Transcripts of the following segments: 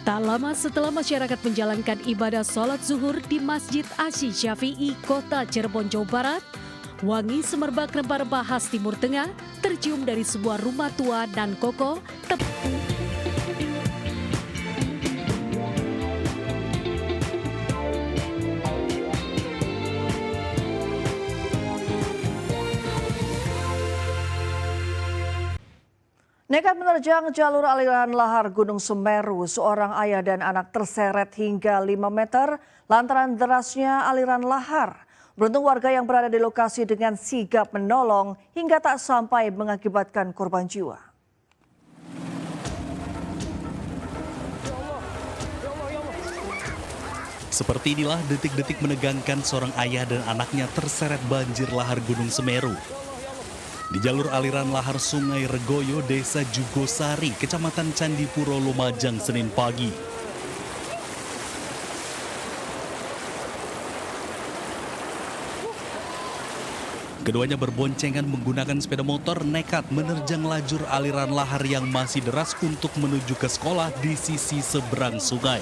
Tak lama setelah masyarakat menjalankan ibadah sholat zuhur di Masjid Asy Syafi'i, Kota Cirebon, Jawa Barat, wangi semerbak rempah-rempah khas Timur Tengah tercium dari sebuah rumah tua dan kokoh. Nekat menerjang jalur aliran lahar Gunung Semeru, seorang ayah dan anak terseret hingga 5 meter lantaran derasnya aliran lahar. Beruntung warga yang berada di lokasi dengan sigap menolong hingga tak sampai mengakibatkan korban jiwa. Seperti inilah detik-detik menegangkan seorang ayah dan anaknya terseret banjir lahar Gunung Semeru. Di jalur aliran lahar Sungai Regoyo, Desa Jugosari, Kecamatan Candipuro, Lumajang, Senin pagi. Keduanya berboncengan menggunakan sepeda motor nekat menerjang lajur aliran lahar yang masih deras untuk menuju ke sekolah di sisi seberang sungai.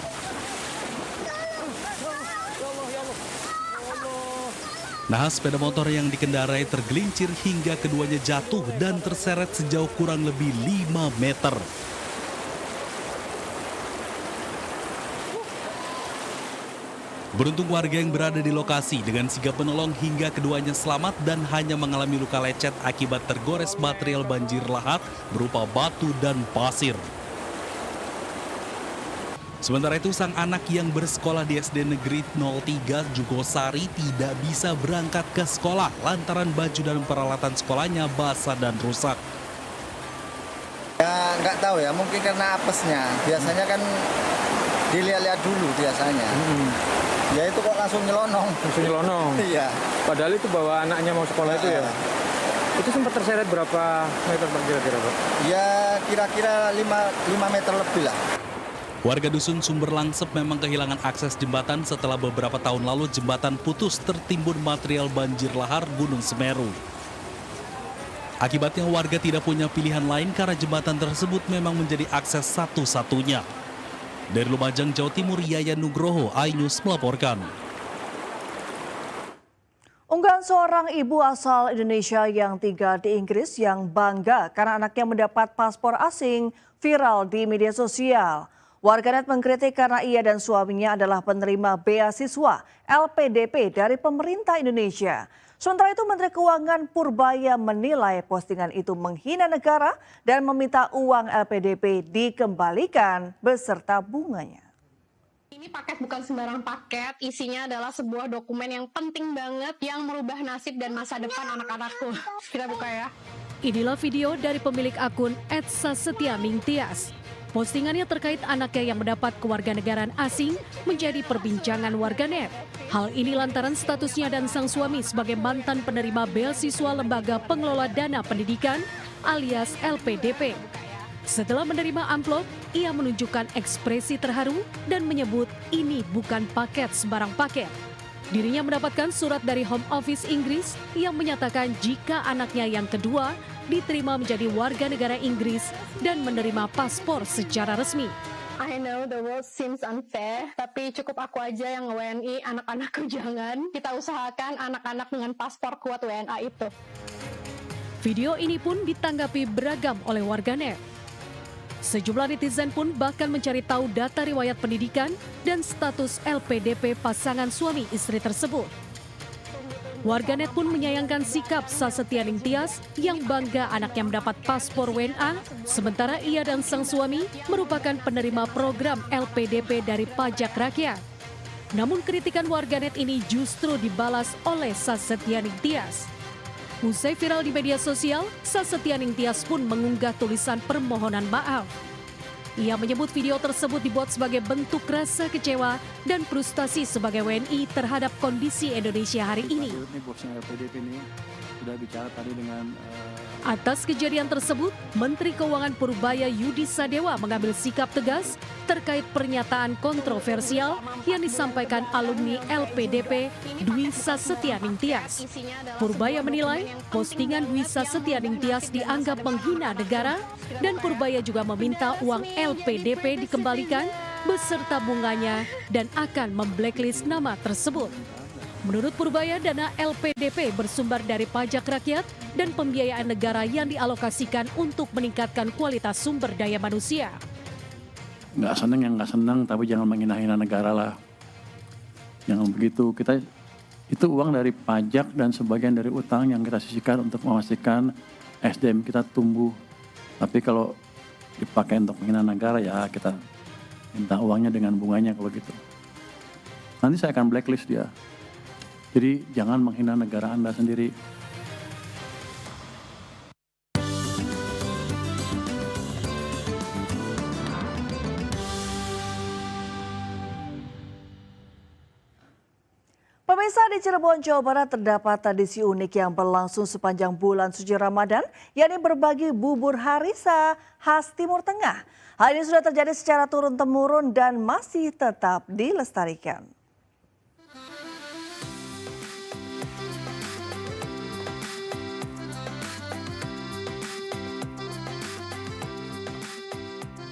Nah, sepeda motor yang dikendarai tergelincir hingga keduanya jatuh dan terseret sejauh kurang lebih 5 meter. Beruntung warga yang berada di lokasi dengan sigap menolong hingga keduanya selamat dan hanya mengalami luka lecet akibat tergores material banjir lahar berupa batu dan pasir. Sementara itu, sang anak yang bersekolah di SD Negeri 03 Jugosari tidak bisa berangkat ke sekolah lantaran baju dan peralatan sekolahnya basah dan rusak. Ya nggak tahu ya, mungkin karena apesnya. Biasanya kan dilihat-lihat dulu biasanya. Ya itu kok langsung nyelonong. Langsung nyelonong? Iya. Padahal itu bawa anaknya mau sekolah itu ya? Itu sempat terseret berapa meter Pak kira-kira Pak? Ya kira-kira 5 meter lebih lah. Warga dusun Sumber Langsep memang kehilangan akses jembatan setelah beberapa tahun lalu jembatan putus tertimbun material banjir lahar Gunung Semeru. Akibatnya warga tidak punya pilihan lain karena jembatan tersebut memang menjadi akses satu-satunya. Dari Lumajang, Jawa Timur, Yayan Nugroho, iNews melaporkan. Unggahan seorang ibu asal Indonesia yang tinggal di Inggris yang bangga karena anaknya mendapat paspor asing viral di media sosial. Warganet mengkritik karena ia dan suaminya adalah penerima beasiswa LPDP dari pemerintah Indonesia. Sementara itu Menteri Keuangan Purbaya menilai postingan itu menghina negara dan meminta uang LPDP dikembalikan beserta bunganya. Ini paket bukan sembarang paket, isinya adalah sebuah dokumen yang penting banget yang merubah nasib dan masa depan anak-anakku. Kita buka ya. Inilah video dari pemilik akun @sasetiamingtias. Postingannya terkait anaknya yang mendapat kewarganegaraan asing menjadi perbincangan warganet. Hal ini lantaran statusnya dan sang suami sebagai mantan penerima beasiswa Lembaga Pengelola Dana Pendidikan alias LPDP. Setelah menerima amplop, ia menunjukkan ekspresi terharu dan menyebut ini bukan paket sembarang paket. Dirinya mendapatkan surat dari Home Office Inggris yang menyatakan jika anaknya yang kedua diterima menjadi warga negara Inggris dan menerima paspor secara resmi. I know the world seems unfair, tapi cukup aku aja yang WNI, anak-anakku jangan. Kita usahakan anak-anak dengan paspor kuat WNA itu. Video ini pun ditanggapi beragam oleh warganet. Sejumlah netizen pun bahkan mencari tahu data riwayat pendidikan dan status LPDP pasangan suami istri tersebut. Warganet pun menyayangkan sikap Sasetianing Tias yang bangga anaknya mendapat paspor WNA, sementara ia dan sang suami merupakan penerima program LPDP dari pajak rakyat. Namun kritikan warganet ini justru dibalas oleh Sasetianing Tias. Usai viral di media sosial, Sasetianing Tias pun mengunggah tulisan permohonan maaf. Ia menyebut video tersebut dibuat sebagai bentuk rasa kecewa dan frustasi sebagai WNI terhadap kondisi Indonesia hari ini. Atas kejadian tersebut, Menteri Keuangan Purbaya Yudi Sadewa mengambil sikap tegas terkait pernyataan kontroversial yang disampaikan alumni LPDP Dwi Sasetianing Tias. Purbaya menilai postingan Dwi Sasetianing Tias dianggap menghina negara dan Purbaya juga meminta uang LPDP dikembalikan beserta bunganya dan akan memblacklist nama tersebut. Menurut Purbaya, dana LPDP bersumber dari pajak rakyat dan pembiayaan negara yang dialokasikan untuk meningkatkan kualitas sumber daya manusia. Nggak seneng yang nggak seneng, tapi jangan menghina-hina negara lah. Jangan begitu, itu uang dari pajak dan sebagian dari utang yang kita sisihkan untuk memastikan SDM kita tumbuh. Tapi kalau dipakai untuk menghina negara, ya kita minta uangnya dengan bunganya kalau gitu. Nanti saya akan blacklist dia. Jadi jangan menghina negara Anda sendiri. Pemirsa, di Cirebon, Jawa Barat terdapat tradisi unik yang berlangsung sepanjang bulan suci Ramadan, yakni berbagi bubur harisa khas Timur Tengah. Hal ini sudah terjadi secara turun-temurun dan masih tetap dilestarikan.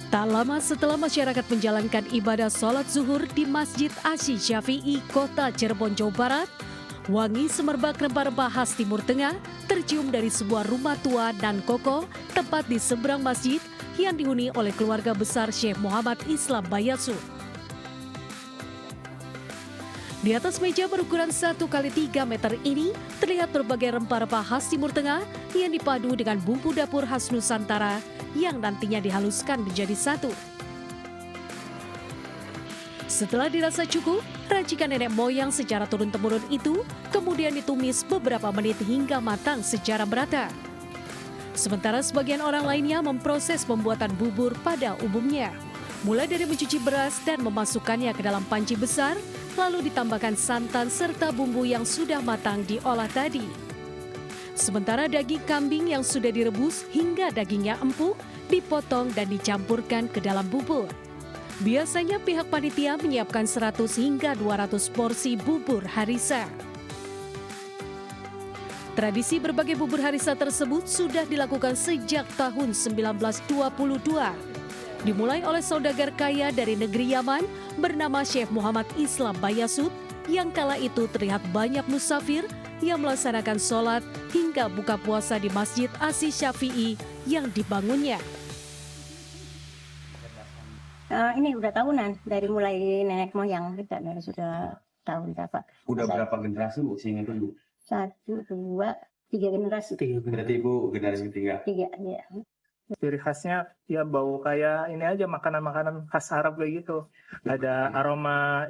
Tak lama setelah masyarakat menjalankan ibadah sholat zuhur di Masjid Asy Syafi'i, Kota Cirebon, Jawa Barat, wangi semerbak rempah-rempah khas Timur Tengah tercium dari sebuah rumah tua dan kokoh tepat di seberang masjid yang dihuni oleh keluarga besar Syekh Muhammad Islam Bayasud. Di atas meja berukuran 1x3 meter ini terlihat berbagai rempah-rempah khas Timur Tengah yang dipadu dengan bumbu dapur khas Nusantara yang nantinya dihaluskan menjadi satu. Setelah dirasa cukup, racikan nenek moyang secara turun-temurun itu kemudian ditumis beberapa menit hingga matang secara merata. Sementara sebagian orang lainnya memproses pembuatan bubur pada umumnya. Mulai dari mencuci beras dan memasukkannya ke dalam panci besar, lalu ditambahkan santan serta bumbu yang sudah matang diolah tadi. Sementara daging kambing yang sudah direbus hingga dagingnya empuk dipotong dan dicampurkan ke dalam bubur. Biasanya pihak panitia menyiapkan 100 hingga 200 porsi bubur harisa. Tradisi berbagi bubur harisa tersebut sudah dilakukan sejak tahun 1922. Dimulai oleh saudagar kaya dari negeri Yaman bernama Syekh Muhammad Islam Bayasud yang kala itu terlihat banyak musafir yang melaksanakan sholat hingga buka puasa di Masjid Asy Syafi'i yang dibangunnya. Ini udah tahunan dari mulai nenek moyang kita, dari sudah tahun berapa? Udah berapa generasi Bu sehingga itu Bu? 1, 2, 3 generasi. Berarti Ibu generasi ketiga? 3, ya. Ciri khasnya ya bau kayak ini aja, makanan-makanan khas Arab kayak gitu. Ada aroma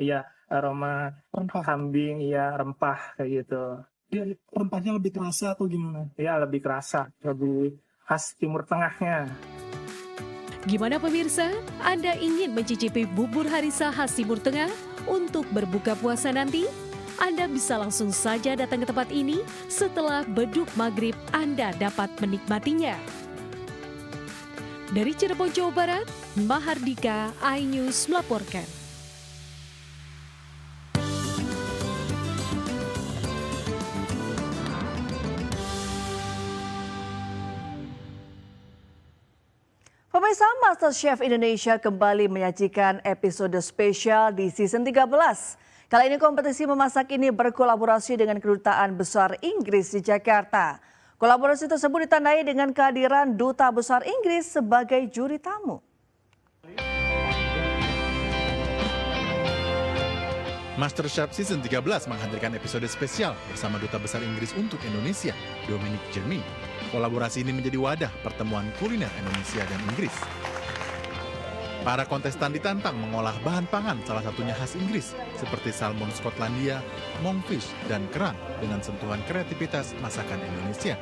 rempah kambing, ya rempah kayak gitu. Ya, rempahnya lebih kerasa atau gimana? Ya lebih kerasa, lebih khas Timur Tengahnya. Gimana pemirsa? Anda ingin mencicipi bubur harisa khas Timur Tengah untuk berbuka puasa nanti? Anda bisa langsung saja datang ke tempat ini setelah beduk maghrib Anda dapat menikmatinya. Dari Cirebon, Jawa Barat, Mahardika, iNews melaporkan. Pemirsa, MasterChef Indonesia kembali menyajikan episode spesial di season 13. Kali ini kompetisi memasak ini berkolaborasi dengan Kedutaan Besar Inggris di Jakarta. Kolaborasi tersebut ditandai dengan kehadiran Duta Besar Inggris sebagai juri tamu. MasterChef Season 13 menghadirkan episode spesial bersama Duta Besar Inggris untuk Indonesia, Dominic Jeremy. Kolaborasi ini menjadi wadah pertemuan kuliner Indonesia dan Inggris. Para kontestan ditantang mengolah bahan pangan salah satunya khas Inggris, seperti salmon Skotlandia, monkfish, dan kerang dengan sentuhan kreativitas masakan Indonesia.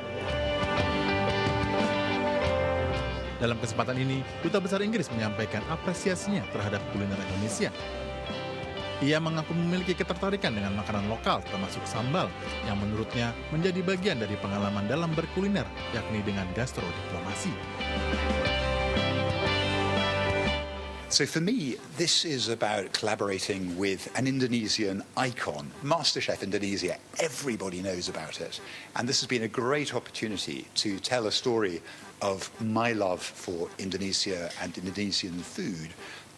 Dalam kesempatan ini, Duta Besar Inggris menyampaikan apresiasinya terhadap kuliner Indonesia. Ia mengaku memiliki ketertarikan dengan makanan lokal termasuk sambal yang menurutnya menjadi bagian dari pengalaman dalam berkuliner, yakni dengan gastrodiplomasi. So for me, this is about collaborating with an Indonesian icon, MasterChef Indonesia. Everybody knows about it. And this has been a great opportunity to tell a story of my love for Indonesia and Indonesian food,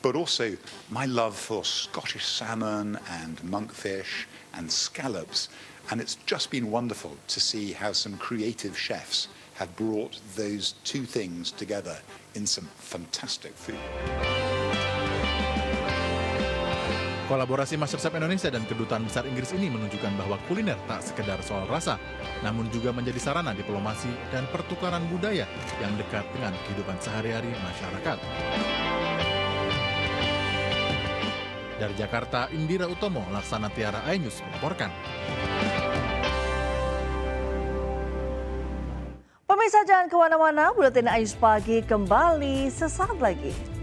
but also my love for Scottish salmon and monkfish and scallops. And it's just been wonderful to see how some creative chefs have brought those two things together in some fantastic food. Kolaborasi MasterChef Indonesia dan Kedutaan Besar Inggris ini menunjukkan bahwa kuliner tak sekedar soal rasa, namun juga menjadi sarana diplomasi dan pertukaran budaya yang dekat dengan kehidupan sehari-hari masyarakat. Dari Jakarta, Indira Utomo, Laksana Tiara, iNews melaporkan. Pemirsa jangan kemana-mana, Buletin iNews Pagi kembali sesaat lagi.